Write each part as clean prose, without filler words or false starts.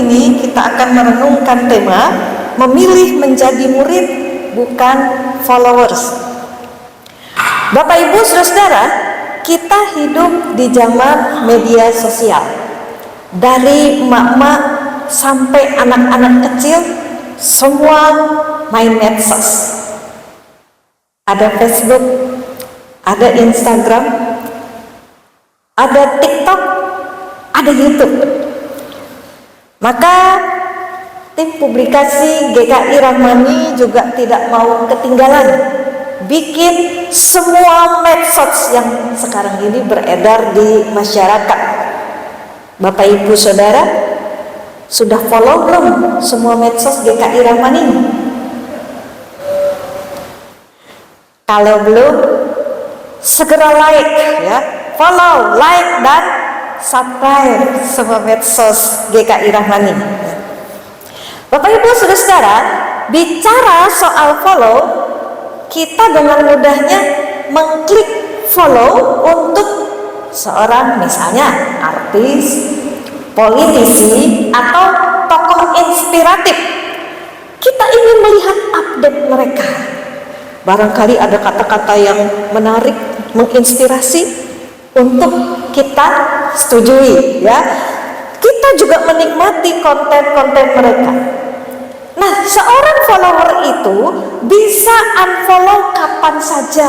ini kita akan merenungkan tema memilih menjadi murid bukan followers. Bapak Ibu Saudara, kita hidup di zaman media sosial. Dari emak-emak sampai anak-anak kecil, semua main medsos. Ada Facebook, ada Instagram, ada TikTok, ada YouTube. Maka tim publikasi GKI Rahmani juga tidak mau ketinggalan bikin semua medsos yang sekarang ini beredar di masyarakat. Bapak Ibu Saudara, sudah follow belum semua medsos GKI Rahmani? Kalau belum, segera like ya, follow, like dan subscribe semua medsos GKI Rahmani. Bapak Ibu Saudara, bicara soal follow, kita dengan mudahnya mengklik follow untuk seorang misalnya artis, politisi, atau tokoh inspiratif. Kita ingin melihat update mereka. Barangkali ada kata-kata yang menarik, menginspirasi untuk kita setujui ya. Kita juga menikmati konten-konten mereka. Nah, seorang follower itu bisa unfollow kapan saja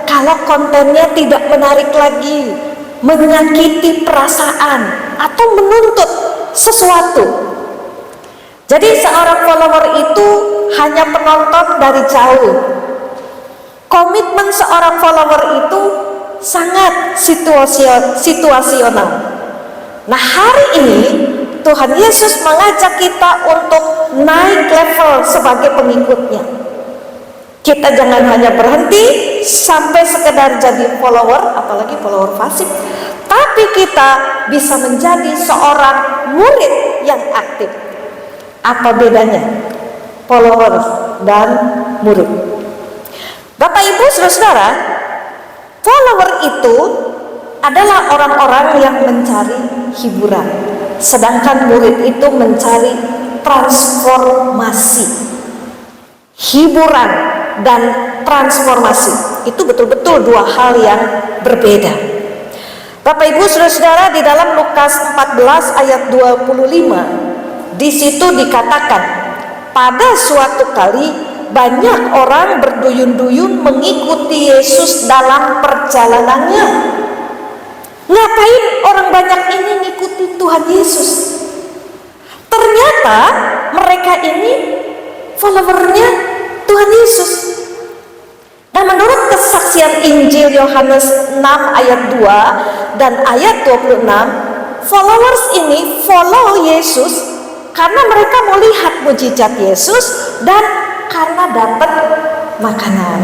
kalau kontennya tidak menarik lagi, menyakiti perasaan, atau menuntut sesuatu. Jadi seorang follower itu hanya penonton dari jauh. Komitmen seorang follower itu sangat situasional. Nah, hari ini Tuhan Yesus mengajak kita untuk naik level sebagai pengikutnya. Kita jangan hanya berhenti sampai sekedar jadi follower, apalagi follower fasik, tapi kita bisa menjadi seorang murid yang aktif. Apa bedanya follower dan murid? Bapak Ibu Saudara, follower itu adalah orang-orang yang mencari hiburan, sedangkan murid itu mencari transformasi. Hiburan dan transformasi itu betul-betul dua hal yang berbeda. Bapak Ibu Saudara, di dalam Lukas 14 ayat 25, di situ dikatakan, pada suatu kali banyak orang berduyun-duyun mengikuti Yesus dalam perjalanannya. Ngapain orang banyak ini ngikuti Tuhan Yesus? Ternyata mereka ini followernya Tuhan Yesus. Nah, menurut kesaksian Injil Yohanes 6 ayat 2 dan ayat 26, followers ini follow Yesus karena mereka melihat mujizat Yesus dan karena dapat makanan.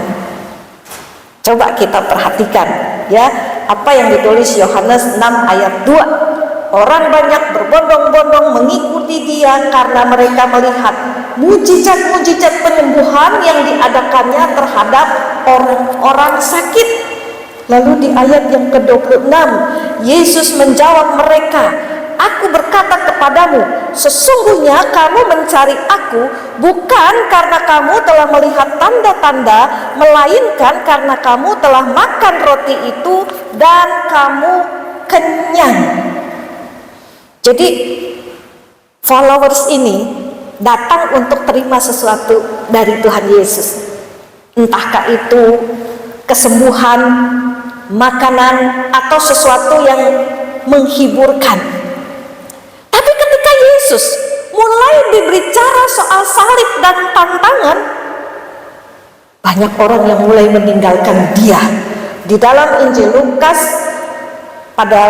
Coba kita perhatikan ya, apa yang ditulis Yohanes 6 ayat 2. Orang banyak berbondong-bondong mengikuti dia karena mereka melihat mujizat-mujizat penyembuhan yang diadakannya terhadap orang-orang sakit. Lalu di ayat yang ke-26, Yesus menjawab mereka, "Aku berkata kepadamu, sesungguhnya kamu mencari aku bukan karena kamu telah melihat tanda-tanda, melainkan karena kamu telah makan roti itu dan kamu kenyang." Jadi followers ini datang untuk terima sesuatu dari Tuhan Yesus. Entahkah itu kesembuhan, makanan, atau sesuatu yang menghiburkan. Tapi ketika Yesus mulai berbicara soal salib dan tantangan, banyak orang yang mulai meninggalkan dia. Di dalam Injil Lukas, pada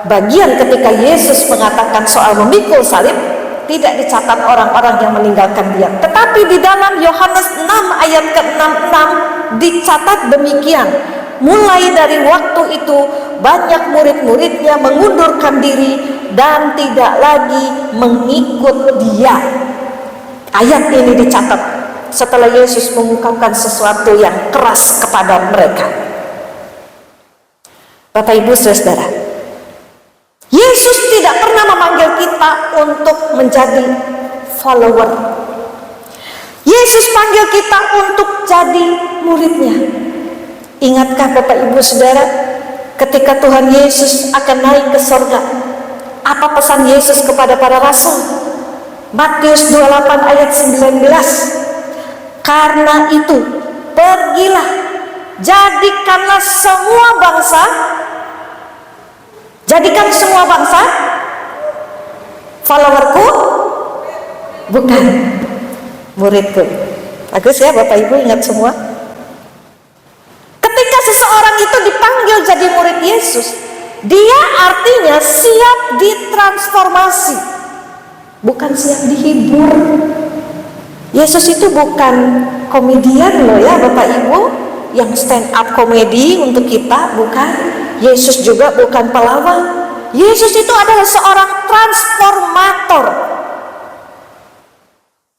bagian ketika Yesus mengatakan soal memikul salib, tidak dicatat orang-orang yang meninggalkan dia. Tetapi di dalam Yohanes 6 ayat ke-66 dicatat demikian. Mulai dari waktu itu banyak murid-muridnya mengundurkan diri dan tidak lagi mengikut dia. Ayat ini dicatat setelah Yesus mengungkapkan sesuatu yang keras kepada mereka. Bapak Ibu Saudara, Yesus tidak pernah memanggil kita kita untuk menjadi follower. Yesus panggil kita untuk jadi muridnya. Ingatkah Bapak Ibu Saudara, ketika Tuhan Yesus akan naik ke sorga, apa pesan Yesus kepada para rasul? Matius 28 ayat 19. Karena itu, pergilah, jadikan semua bangsa followerku, bukan muridku. Bagus ya Bapak Ibu, ingat semua. Ketika seseorang itu dipanggil jadi murid Yesus, dia artinya siap ditransformasi, bukan siap dihibur. Yesus itu bukan komedian loh ya Bapak Ibu, yang stand up komedi untuk kita, bukan. Yesus juga bukan pelawak. Yesus itu adalah seorang transformator.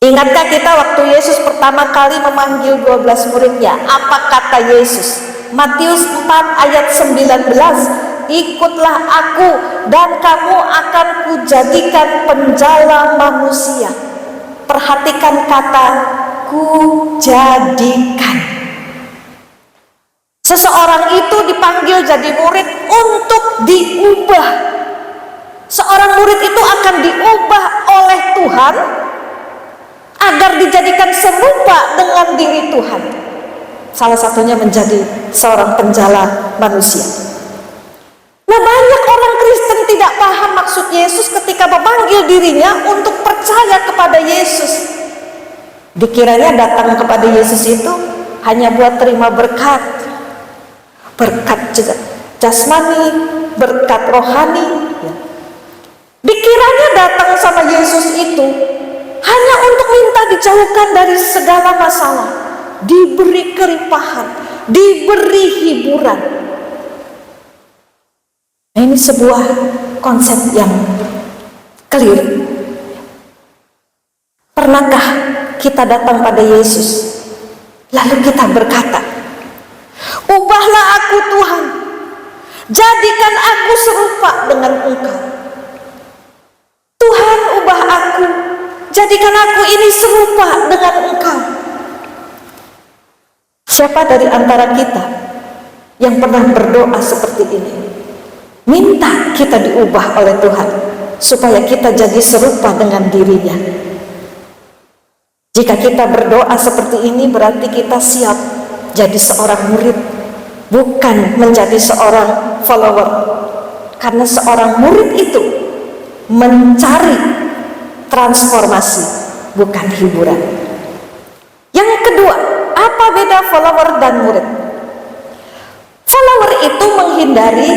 Ingatkah kita waktu Yesus pertama kali memanggil 12 muridnya, apa kata Yesus? Matius 4 ayat 19, ikutlah aku dan kamu akan kujadikan penjala manusia. Perhatikan kata kujadikan. Seseorang itu dipanggil jadi murid untuk diubah. Seorang murid itu akan diubah oleh Tuhan agar dijadikan serupa dengan diri Tuhan. Salah satunya menjadi seorang penjala manusia. Nah, banyak orang Kristen tidak paham maksud Yesus ketika memanggil dirinya untuk percaya kepada Yesus. Dikiranya datang kepada Yesus itu hanya buat terima berkat jasmani, berkat rohani. Dikiranya datang sama Yesus itu hanya untuk minta dijauhkan dari segala masalah, diberi kelimpahan, diberi hiburan. Nah, ini sebuah konsep yang keliru. Pernahkah kita datang pada Yesus lalu kita berkata, ubahlah aku Tuhan, jadikan aku serupa dengan Engkau. Tuhan, ubah aku, jadikan aku ini serupa dengan Engkau. Siapa dari antara kita yang pernah berdoa seperti ini? Minta kita diubah oleh Tuhan supaya kita jadi serupa dengan dirinya. Jika kita berdoa seperti ini, berarti kita siap jadi seorang murid, bukan menjadi seorang follower. Karena seorang murid itu mencari transformasi, bukan hiburan. Yang kedua, apa beda follower dan murid? Follower itu menghindari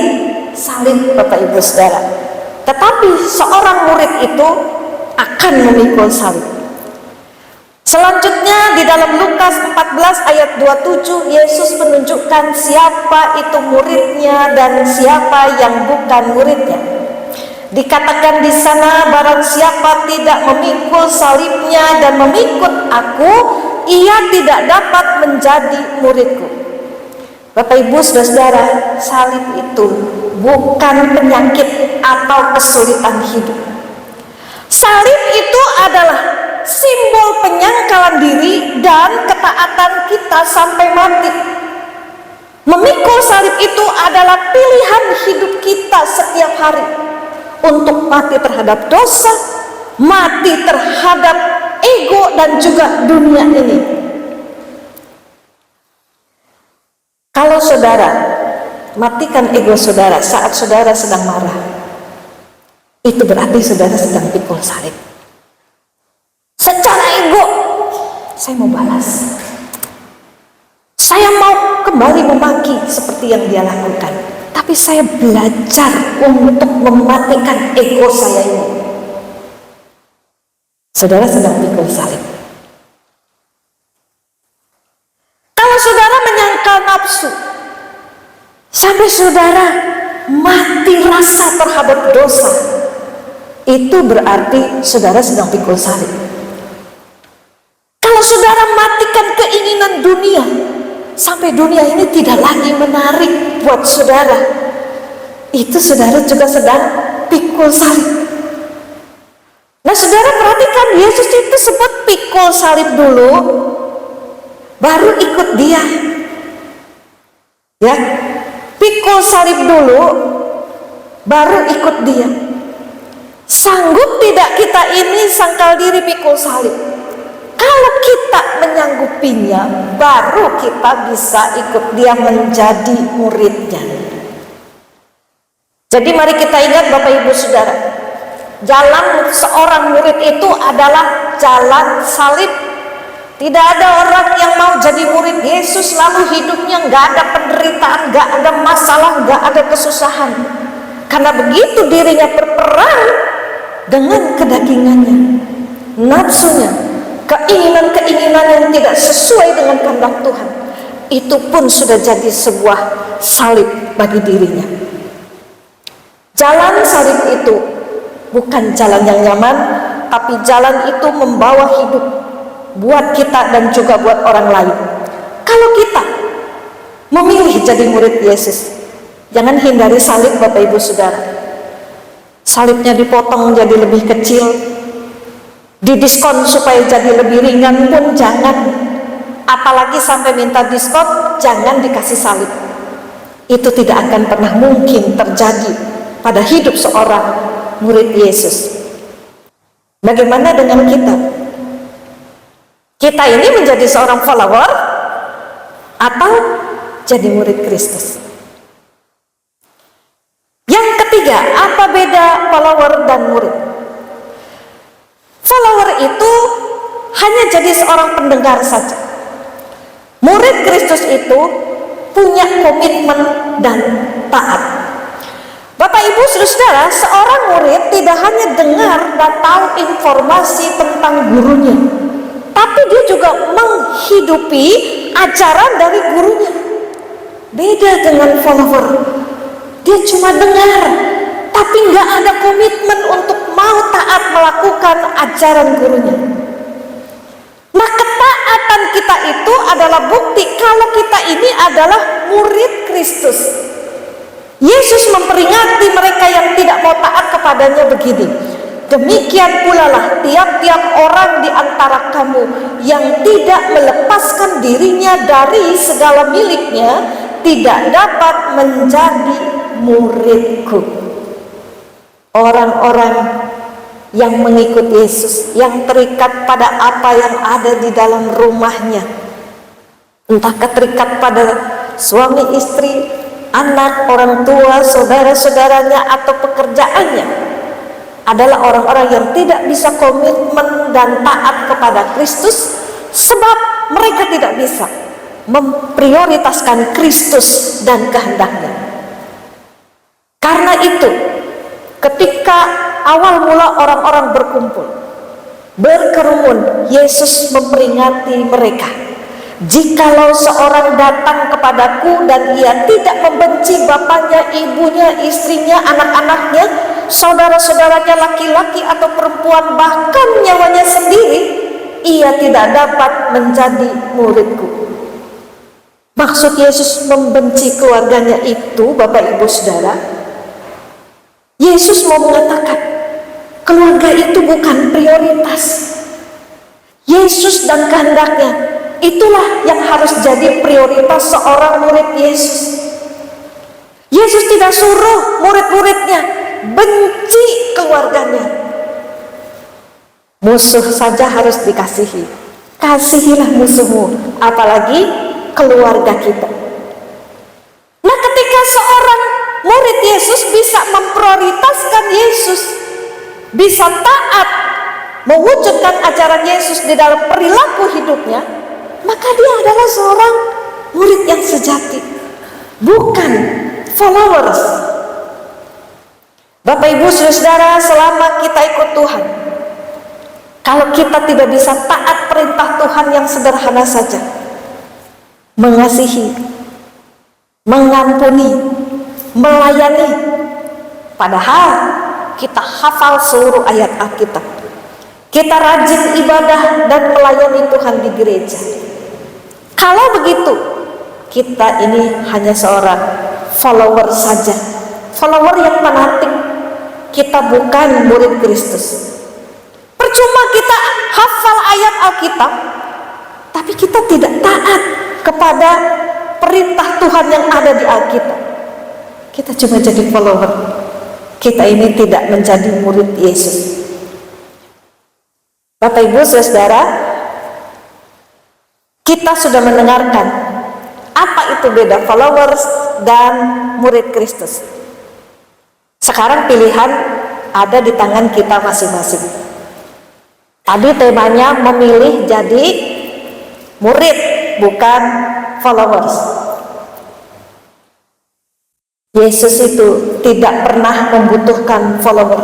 salib Bapak Ibu Saudara, tetapi seorang murid itu akan memikul salib. Selanjutnya di dalam Lukas 14 ayat 27, Yesus menunjukkan siapa itu muridnya dan siapa yang bukan muridnya. Dikatakan di sana, barang siapa tidak memikul salibnya dan mengikut aku, ia tidak dapat menjadi muridku. Bapak Ibu Saudara, salib itu bukan penyakit atau kesulitan hidup. Salib itu adalah simbol penyangkalan diri dan ketaatan kita sampai mati. Memikul salib itu adalah pilihan hidup kita setiap hari untuk mati terhadap dosa, mati terhadap ego dan juga dunia ini. Kalau saudara matikan ego saudara saat saudara sedang marah, itu berarti saudara sedang pikul salib. Secara ego, saya mau balas, saya mau kembali memaki seperti yang dia lakukan, tapi saya belajar untuk mematikan ego saya ini. Saudara sedang pikul salib. Kalau saudara menyangkal nafsu sampai saudara mati rasa terhadap dosa, itu berarti saudara sedang pikul salib. Kalau saudara matikan keinginan dunia sampai dunia ini tidak lagi menarik buat saudara, itu saudara juga sedang pikul salib. disebut pikul salib dulu, baru ikut dia. Ya, pikul salib dulu, baru ikut dia. Sanggup tidak kita ini sangkal diri pikul salib? Kalau kita menyanggupinya, baru kita bisa ikut dia menjadi muridnya. Jadi mari kita ingat Bapak Ibu Saudara, jalan seorang murid itu adalah jalan salib. Tidak ada orang yang mau jadi murid Yesus lalu hidupnya nggak ada penderitaan, nggak ada masalah, nggak ada kesusahan. Karena begitu dirinya berperang dengan kedagingannya, nafsunya, keinginan-keinginan yang tidak sesuai dengan kehendak Tuhan, itu pun sudah jadi sebuah salib bagi dirinya. Jalan salib itu bukan jalan yang nyaman, tapi jalan itu membawa hidup buat kita dan juga buat orang lain. Kalau kita memilih jadi murid Yesus, jangan hindari salib Bapak Ibu Saudara. Salibnya dipotong jadi lebih kecil, didiskon supaya jadi lebih ringan pun jangan. Apalagi sampai minta diskon, jangan dikasih salib. Itu tidak akan pernah mungkin terjadi pada hidup seorang murid Yesus. Bagaimana dengan kita? Kita ini menjadi seorang follower atau jadi murid Kristus? Yang ketiga, apa beda follower dan murid? Follower itu hanya jadi seorang pendengar saja. Murid Kristus itu punya komitmen dan taat. Bapak Ibu Saudara, seorang murid tidak hanya dengar dan tahu informasi tentang gurunya, tapi dia juga menghidupi ajaran dari gurunya. Beda dengan follower, dia cuma dengar, tapi nggak ada komitmen untuk mau taat melakukan ajaran gurunya. Nah, ketaatan kita itu adalah bukti kalau kita ini adalah murid Kristus. Yesus memperingati mereka yang tidak mau taat kepadanya begini, demikian pula lah tiap-tiap orang di antara kamu yang tidak melepaskan dirinya dari segala miliknya tidak dapat menjadi muridku. Orang-orang yang mengikut Yesus, yang terikat pada apa yang ada di dalam rumahnya, entah terikat pada suami istri, anak, orang tua, saudara-saudaranya, atau pekerjaannya, adalah orang-orang yang tidak bisa komitmen dan taat kepada Kristus, sebab mereka tidak bisa memprioritaskan Kristus dan kehendaknya. Karena itu, ketika awal mula orang-orang berkumpul, berkerumun, Yesus memperingati mereka, jikalau seorang datang kepadaku dan ia tidak membenci bapaknya, ibunya, istrinya, anak-anaknya, saudara-saudaranya laki-laki atau perempuan, bahkan nyawanya sendiri, ia tidak dapat menjadi muridku. Maksud Yesus membenci keluarganya itu, Bapak Ibu Saudara, Yesus mau mengatakan keluarga itu bukan prioritas. Yesus dan kehendaknya, itulah yang harus jadi prioritas seorang murid Yesus. Yesus tidak suruh murid-muridnya benci keluarganya. Musuh saja harus dikasihi. Kasihilah musuhmu, apalagi keluarga kita. Nah, ketika seorang murid Yesus bisa memprioritaskan Yesus, bisa taat mewujudkan ajaran Yesus di dalam perilaku hidupnya, maka dia adalah seorang murid yang sejati, bukan followers. Bapak Ibu Saudara, selama kita ikut Tuhan, kalau kita tidak bisa taat perintah Tuhan yang sederhana saja, mengasihi, mengampuni, melayani, padahal kita hafal seluruh ayat Alkitab, kita rajin ibadah dan melayani Tuhan di gereja. Kalau begitu, kita ini hanya seorang follower saja, follower yang fanatik. Kita bukan murid Kristus. Percuma kita hafal ayat Alkitab, tapi kita tidak taat kepada perintah Tuhan yang ada di Alkitab. Kita cuma jadi follower. Kita ini tidak menjadi murid Yesus. Bapak Ibu Saudara, kita sudah mendengarkan apa itu beda followers dan murid Kristus. Sekarang pilihan ada di tangan kita masing-masing. Tadi temanya memilih jadi murid, bukan followers. Yesus itu tidak pernah membutuhkan follower.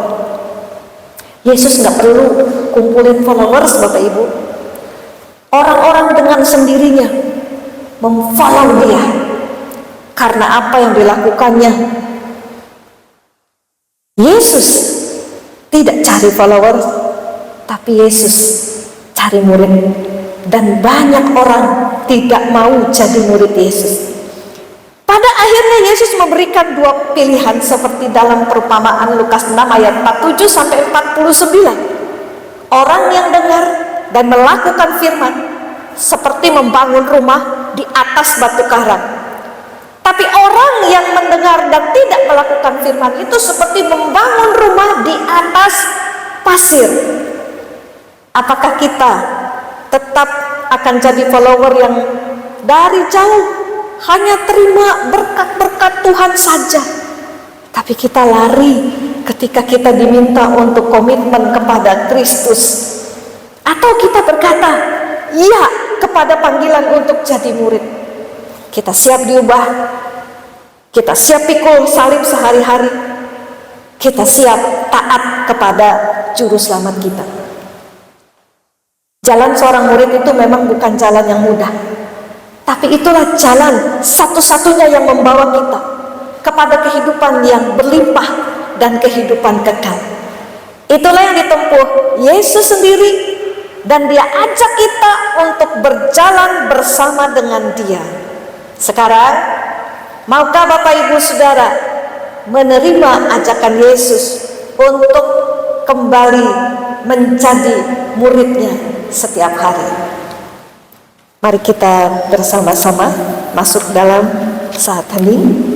Yesus nggak perlu kumpulin followers, Bapak Ibu. Orang-orang dengan sendirinya memfollow dia karena apa yang dilakukannya. Yesus tidak cari followers, tapi Yesus cari murid. Dan banyak orang tidak mau jadi murid Yesus. Pada akhirnya Yesus memberikan dua pilihan seperti dalam perumpamaan Lukas 6 ayat 47 sampai 49. Orang yang dengar dan melakukan firman seperti membangun rumah di atas batu karang. Tapi orang yang mendengar dan tidak melakukan firman itu seperti membangun rumah di atas pasir. Apakah kita tetap akan jadi follower yang dari jauh hanya terima berkat-berkat Tuhan saja, tapi kita lari ketika kita diminta untuk komitmen kepada Kristus? Atau kita berkata iya kepada panggilan untuk jadi murid? Kita siap diubah, kita siap pikul salib sehari-hari, kita siap taat kepada juru selamat kita. Jalan seorang murid itu memang bukan jalan yang mudah, tapi itulah jalan satu-satunya yang membawa kita kepada kehidupan yang berlimpah dan kehidupan kekal. Itulah yang ditempuh Yesus sendiri, dan dia ajak kita untuk berjalan bersama dengan dia. Sekarang, maukah Bapak Ibu Saudara menerima ajakan Yesus untuk kembali menjadi muridnya setiap hari? Mari kita bersama-sama masuk dalam saat hening.